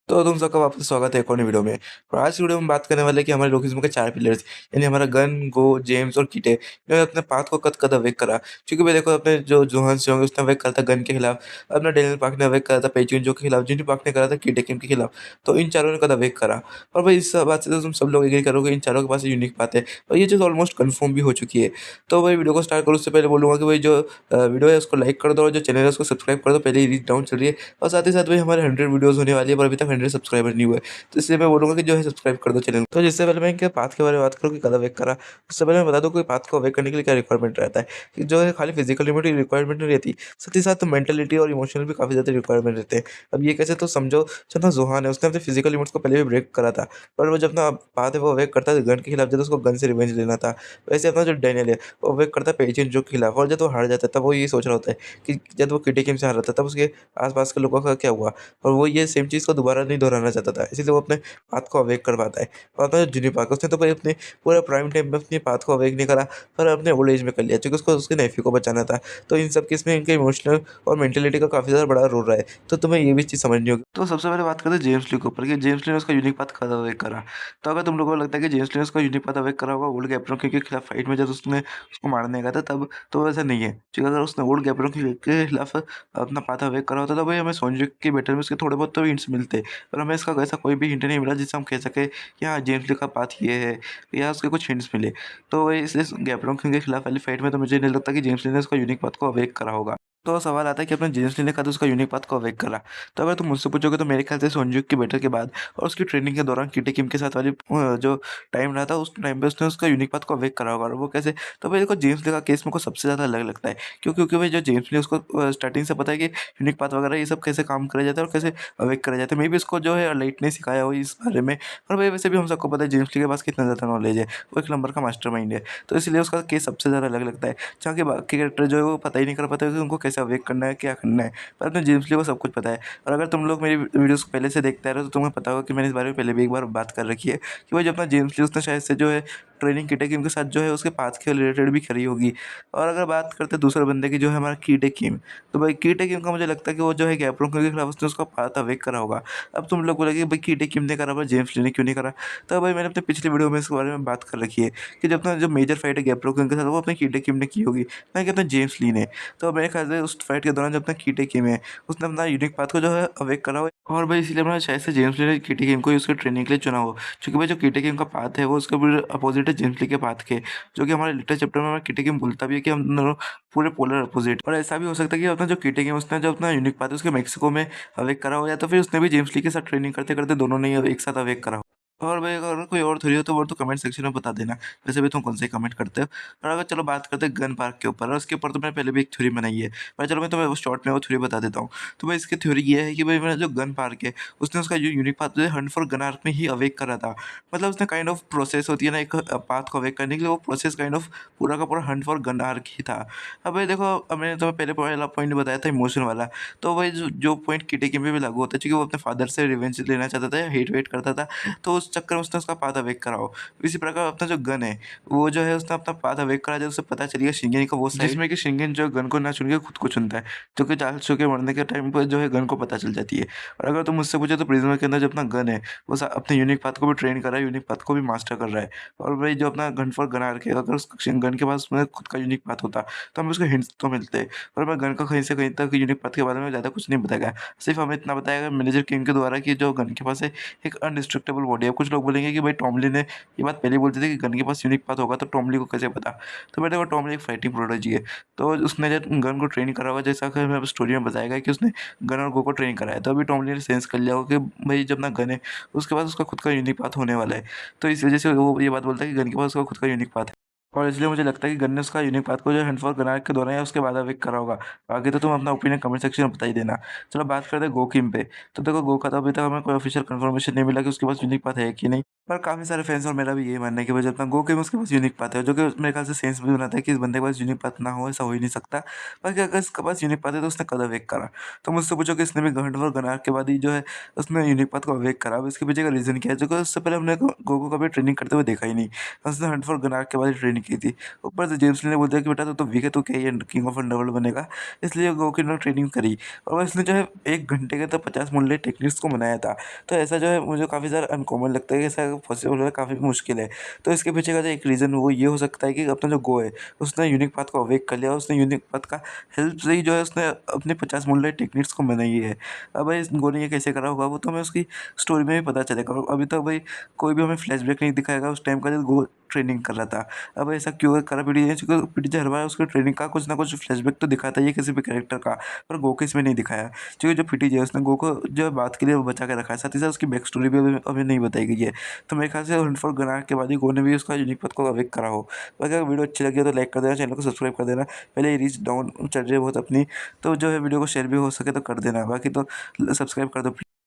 तो तुम सबका वापस स्वागत है एक और नई वीडियो में। और आज की वीडियो में बात करने वाले हैं कि हमारे लोकिज्म के 4 पिलर्स यानी हमारा गन, गो, जेम्स और कीटे इन्होंने अपने पाथ को कद-कद अवेक करा। क्योंकि भाई देखो अपने जो जोहान स्योंग है उसने अवेक करा था गन के खिलाफ, अपना डैनियल पाक ने अवेक करा था पेचिंजो के खिलाफ, जिन्होंने पाक ने करा था कीटे किम के खिलाफ। तो इन चारों ने कद अवेक करा। और भाई इस बात से तो तुम सब लोग एग्री करोगे इन चारों के पास यूनिक पाथ है और ये चीज़ ऑलमोस्ट कन्फर्म भी हो चुकी है। तो भाई वीडियो को स्टार्ट करो उससे पहले बोलूँगा कि भाई जो वीडियो है उसको लाइक कर दो और जो चैनल है उसको सब्सक्राइब कर दो। पहले ही रीच डाउन चल रही है और साथ ही साथ भाई हमारे 100 वीडियोज़ होने वाली है पर अभी तक 100 सब्सक्राइबर नहीं हुए। तो इसलिए मैं बोलूँगा कि जो है सब्सक्राइब कर दो चैनल को। तो जिससे पहले मैं इनके पाथ के बारे में बात करूँ कि कब अवेक करा, उससे पहले मैं बता दूँ कि पाथ को अवेक करने के लिए क्या रिक्वायरमेंट रहता है। कि जो है खाली फिजिकल लिमिट ही रिक्वायरमेंट नहीं रहती, साथ ही साथ मेंटलिटी और इमोशनल भी काफ़ी ज़्यादा रिक्वायरमेंट रहते हैं। अब ये कैसे, तो समझो जो ना ज़ोहान है उसने अपने फिजिकल लिमिट्स को पहले भी ब्रेक करा था, पर वो जब अपना पाथ है वो अवेक करता है गन के खिलाफ, जब उसको गन से रिवेंज लेना था। वैसे अपना जो डैनियल है वो अवेक करता है पेजियन जो के खिलाफ, और जब वो हार जाता है तब वो ये सोच रहा होता है कि जब वो किटी गेम से हारा था तब उसके आस-पास के लोगों का क्या हुआ, और वो ये सेम चीज़ को दोबारा नहीं दोहराना चाहता था, इसीलिए वो अपने पाथ को अवेक कर पाता है। और अपना जो जूनियर पार्क है उसने तो भाई अपने पूरे प्राइम टाइम में अपने पाथ को अवेक नहीं करा, पर अपने ओल्ड एज में कर लिया क्योंकि उसको उसके नेफ्यू को बचाना था। तो इन सब केस में इनके इमोशनल और मेंटालिटी का काफ़ी ज़्यादा बड़ा रोल रहा है। तो तुम्हें ये भी चीज़ समझनी होगी। तो सबसे पहले बात करते हैं जेम्स ली के ऊपर कि जेम्स ली ने उसका यूनिक पाथ कब अवेक करा। तो अगर तुम लोगों को लगता है कि जेम्स ली ने उसका यूनिक पाथ अवेक करा होगा ओल्ड गैब्रोन के खिलाफ फाइट में जब उसने उसको मारने गया था तब, तो वैसा नहीं है। क्योंकि अगर उसने ओल्ड गैब्रोन के खिलाफ अपना पाथ अवेक करा होता तो भाई हमें सोंजू के बैटल में उसके थोड़े बहुत तो हिंट्स मिलते, पर हमें इसका ऐसा कोई भी हिंट नहीं मिला जिससे हम कह सके कि हाँ जेम्स ली का पाथ ये है, या उसके कुछ हिंट्स मिले। तो वही इस गैब्रोन किंग के खिलाफ वाली फाइट में तो मुझे नहीं लगता कि जेम्स ली ने उसका यूनिक पाथ को अवेक करा होगा। तो सवाल आता है कि अपने जेम्स ली ने कहा उसका यूनिक पाथ को अवेक करा। तो अगर तुम मुझसे पूछोगे तो मेरे ख्याल से सोंजुक की बैटल के बाद और उसकी ट्रेनिंग के दौरान किटे किम के साथ वाली जो टाइम रहा था उस टाइम पे उसने उसका यूनिक पाथ को अवेक करा होगा। और वो कैसे, तो भाई देखो जेम्स ली का केस मेरे को सबसे ज़्यादा अलग लगता है। क्योंकि भाई जो जेम्स ली उसको स्टार्टिंग से पता है कि यूनिक पाथ वगैरह ये सब कैसे काम करा जाता है और कैसे अवेक करा जाता है। मे बी उसको जो है लाइट ने सिखाया हो इस बारे में। और भाई वैसे भी हम सबको पता है जेम्स ली के पास कितना ज़्यादा नॉलेज है, वो एक नंबर का मास्टरमाइंड है। तो इसलिए उसका केस सबसे ज़्यादा अलग लगता है। जहाँ के बाकी कैरेक्टर जो है वो पता ही नहीं कर पाते कि उनको कैसे अवेक करना है, क्या करना है। पर अपने जेम्स ली को सब कुछ पता है। और अगर तुम लोग मेरी वीडियोज़ को पहले से देखते आ रहे हो तो तुम्हें पता होगा कि मैंने इस बारे में पहले भी एक बार बात कर रखी है कि भाई जो अपना जेम्स ली उसने शायद से जो है ट्रेनिंग किटे किम के साथ जो है उसके पाथ के रिलेटेड भी करी होगी। और अगर बात करते हैं दूसरे बंदे की जो है हमारा कीटे किम, तो भाई कीटे किम का मुझे लगता है कि वो जो है गैब्रोन के खिलाफ उसने उसका पाथ अवेक करा होगा। अब तुम लोग बोलोगे भाई कीटे किम ने करा पर जेम्स ली ने क्यों नहीं करा। तो भाई मैंने अपने पिछली वीडियो में इसके बारे में बात कर रखी है कि जब अपना जो मेजर फाइट है गैब्रोन के साथ वो अपने कीटे किम ने की होगी, ना कि अपने जेम्स ली ने। तो मेरे ख्याल से उस फाइट के दौरान जब अपना कीटे किम है उसने अपना यूनिक पाथ को जो है अवेक करा हो। और भाई इसीलिए अपना शायद से जेम्स ली ने कीटे किम को ही उसके ट्रेनिंग के लिए चुना हो। क्योंकि भाई जो कीटे किम का पाथ है वो उसके पूरे अपोजिट है जेम्स ली के पाथ के, जो कि हमारे लेटेस्ट चैप्टर में हमारा कीटे किम बोलता भी है कि हम दोनों पूरे पोलर अपोजिट। और ऐसा भी हो सकता है कि अपना जो कीटे किम उसने जो अपना यूनिक पाथ है उसके मेक्सिको में अवेक करा हो, या तो फिर उसने भी जेम्स ली के साथ ट्रेनिंग करते करते दोनों ने एक साथ अवेक करा हो। और भाई अगर कोई और थ्योरी हो तो वो तो कमेंट सेक्शन में बता देना। वैसे भी तुम कौन से कमेंट करते हो। और अगर चलो बात करते हैं गन पार्क के ऊपर, और उसके ऊपर तो मैंने पहले भी एक थ्योरी बनाई है, पर चलो मैं तुम्हें वो शॉर्ट में वो थ्योरी बता देता हूँ। तो भाई इसकी थ्योरी ये है कि भाई मेरा जो गन पार्क है उसने उसका जो यूनिक पाथ जो है हंट फॉर गन आर्क में ही अवेक करा था। मतलब उसने काइंड ऑफ प्रोसेस होती है ना एक पाथ को अवेक करने के लिए, वो प्रोसेस काइंड ऑफ पूरा का पूरा हंट फॉर गन आर्क ही था। अब भाई देखो, अब मैंने तुम्हें पहले पहला पॉइंट बताया था इमोशन वाला। तो भाई जो पॉइंट किटे किम पे भी लागू होता है, क्योंकि वो अपने फादर से रिवेंज लेना चाहता था, हेट वेट करता था, तो उस चक्कर में उसने उसका पाथ अवेक करा हो। इसी प्रकार अपना जो गन है वो जो है उसने अपना पाथ अवेक करा जब उसे पता चल गया शिंगेन का वो साइड, जिसमें कि शिंगेन जो गन को ना चुन के खुद को चुनता है, जो कि चार्ल्स के मरने के टाइम पर जो है गन को पता चल जाती है। और अगर तुम मुझसे पूछो तो प्रिज्म के अंदर जो अपना गन है वो अपने यूनिक पाथ को भी ट्रेन कर रहा है, यूनिक पाथ को भी मास्टर कर रहा है। और भाई जो अपना गन फॉर गन आर्क है, अगर उस गन के पास उसमें खुद का यूनिक पाथ होता तो हमें उसको हिंट्स तो मिलते। और मैं गन का कहीं से कहीं तक यूनिक पाथ के बारे में ज़्यादा कुछ नहीं बताया गया। सिर्फ हमें इतना बताया गया मैनेजर किंग के द्वारा कि जो गन के पास है एक अनडिस्ट्रक्टेबल बॉडी है। कुछ लोग बोलेंगे कि भाई टॉमली ने ये बात पहले ही बोलते थे कि गन के पास यूनिक पाथ होगा, तो टॉमली को कैसे पता। तो बेटे वो टॉमली एक फाइटिंग प्रोडोजी है, तो उसने जब गन को ट्रेन करा होगा, जैसा कि हमें स्टोरी में बताया गया कि उसने गन और गो को ट्रेन कराया, तो अभी टॉमली ने सेंस कर लिया होगा कि भाई जब ना गन है उसके पास उसका खुद का यूनिक पाथ होने वाला है। तो इस वजह से वो ये बात बोलता है कि गन के पास उसका खुद का यूनिक पाथ है। और इसलिए मुझे लगता है कि गन ने उसका यूनिक पाथ को जो हंट फॉर गनार के दौरान या उसके बाद अवेक करा होगा। बाकी तो तुम अपना ओपिनियन कमेंट सेक्शन में बता ही देना। चलो बात करते हैं गोकिम पे। तो देखो गो का तो अभी तक हमें कोई ऑफिशियल कंफर्मेशन नहीं मिला कि उसके पास यूनिक पाथ है कि नहीं। पर काफ़ी सारे फैंस और मेरा भी यही मानना है कि भाई जब तक गोकिम उसके पास यूनिक पाथ है, जो कि मेरे ख्याल से सेंस भी बनाता है कि इस बंदे के पास यूनिक पाथ ना हो, ऐसा हो ही नहीं सकता। बाकी अगर इसके पास यूनिक पाथ है तो उसने कद अवेक करा। तो मुझसे पूछो कि इसने भी हंट फॉर गनार के बाद ही जो है उसने यूनिक पाथ को अवेक करा। अब इसके पीछे का रीज़न क्या है, जो कि उससे पहले हमने गो को कभी ट्रेनिंग करते हुए देखा ही नहीं। उसने हंट फॉर गनार के बाद ही ट्रेनिंग की थी। ऊपर से जेम्स ली ने बोल दिया कि बेटा तू तो वीक है, तू क्या ये किंग ऑफ अंडरवर्ल्ड बनेगा, इसलिए गो की ट्रेनिंग करी और इसने जो है 1 घंटे के अंदर 50 मूनलाइट टेक्निक्स को बनाया था। तो ऐसा जो है मुझे काफ़ी ज़्यादा अनकॉमन लगता है कि ऐसा पॉसिबल है, काफ़ी मुश्किल है। तो इसके पीछे का जो एक रीज़न वो ये हो सकता है कि अपना जो गो है, उसने यूनिक पाथ को अवेक कर लिया, उसने यूनिक पाथ का हेल्प से ही जो है उसने अपने 50 मूनलाइट टेक्निक्स को बनाई है। अब भाई इस गो ने ये कैसे करा होगा वो तो हमें उसकी स्टोरी में भी पता चलेगा। और अभी तक भाई कोई भी हमें फ्लैशबैक नहीं दिखाएगा उस टाइम का जब गो ट्रेनिंग कर रहा था। अब ऐसा क्यों करा पीटी ने, क्योंकि पीटी हर बार उसकी ट्रेनिंग का कुछ ना कुछ फ्लैशबैक तो दिखाता ही है किसी भी कैरेक्टर का, पर गो के इसमें नहीं दिखाया। क्योंकि जो पीटी है उसने गो को जो है बात के लिए बचा के रखा है, साथ ही साथ उसकी बैक स्टोरी भी अभी नहीं बताई गई है। तो मेरे ख्याल से हंट फॉर ग्रांट के बाद ही गो ने भी उसका यूनिक पथ को अवेक करा हो। बाकी अगर वीडियो अच्छी लगी हो तो लाइक कर देना, चैनल को सब्सक्राइब कर देना। पहले ये रीच डाउन चल रही है बहुत अपनी, तो जो है वीडियो को शेयर भी हो सके तो कर देना। बाकी तो सब्सक्राइब कर दो।